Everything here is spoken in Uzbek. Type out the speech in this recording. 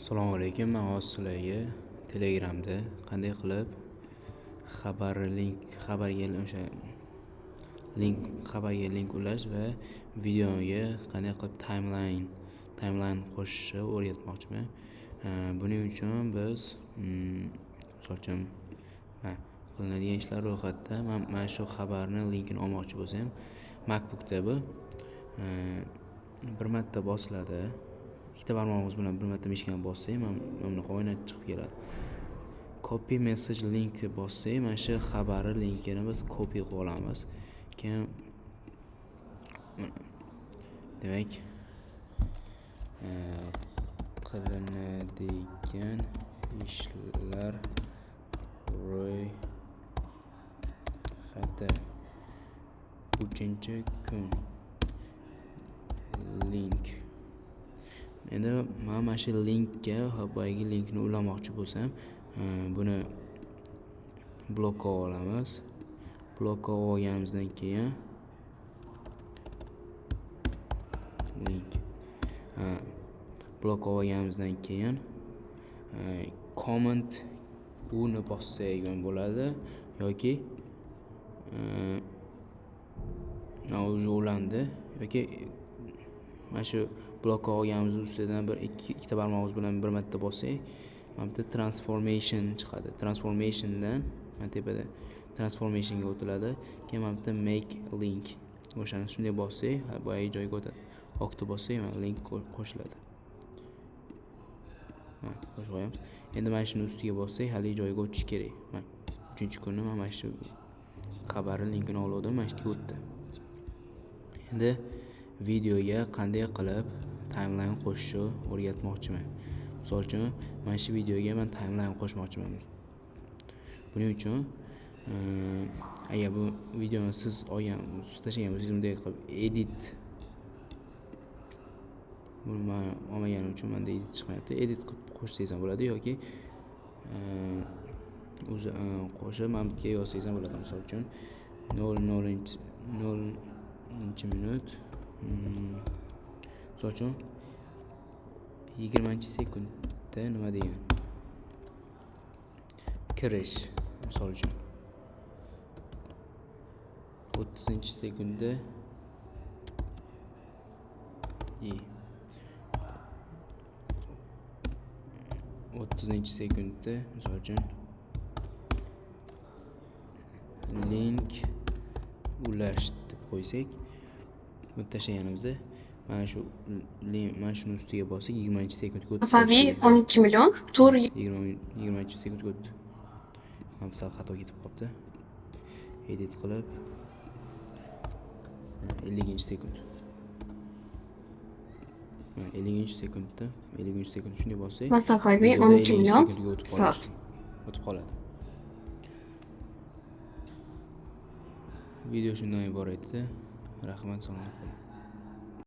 Assalomu alaykum. Men hozir sizlarga Telegramda qanday qilib xabarga link ulash va videoga qanday qilib timeline qo'shishni o'rgatmoqchiman. Buning uchun biz misol uchun qilinadigan ishlar ro'yxatida mana shu xabarni linkini olmoqchi bo'lsam, MacBookda bu bir marta bosiladi. Ikkita barmog'imiz bilan bir marta mishkani bossak, mana bunaqa o'ynab chiqib keladi. Copy message link bossak, mana shu xabarni linkini biz copy qilib olamiz. Keyin demak qilinadigan ishlar ro'yxati 3-kun link. Endi mana shu linkga boyagi linkni ulamoqchi bo'lsam, buni blokka olamiz. Blokka olganimizdan keyin comment uni bossak ham bo'ladi yoki ulandi yoki mana shu blokka olganimiz ustidan ikkita barmog'imiz bilan bir marta bossak, mana bu transformation chiqadi. Transformationdan mana tepada transformationga o'tiladi. Keyin mana bu make link. O'shani shunday bossak, boyagi joyga o'tadi. Oqni bossak, mana link qo'shiladi. Qo'shib qo'yamiz. Endi mana shuni ustiga bossak, haligi joyga o'tish kerak. Mana 3-kunni mana shu xabarning linkini oldim, mana shu yerga o'tdi. Endi videoga qanday qilib timeline qo'shishni o'rgatmoqchiman. Misol uchun, mana shu videoga men timeline qo'shmoqchiman. Buning uchun agar bu videoni siz tashlagan bo'lsangiz, bunday qilib edit buni men olmaganim uchun menda edit chiqmayapti. Edit qilib qo'shsangiz ham bo'ladi yoki o'zi qo'shib mana bu yerga yozsangiz ham bo'ladi. Misol uchun 0:00 misol uchun 20-sekundda nima degan? Kirish misol uchun 30-sekundda 30-sekundda misol uchun link ulash deb qo'ysak, buni tashlaganimizda mana shuni ustiga bossak 20-sekundga o'tib Afaviy 12 million tur 20-sekundga o'tdi. Mana sal xato ketib qoldi. Edit qilib 50-sekund. 50-sekundda 50-sekund shunday bossak, masofaviy 12 million soat o'tib qoladi. Video shundan iborat edi. Rahmat, salom.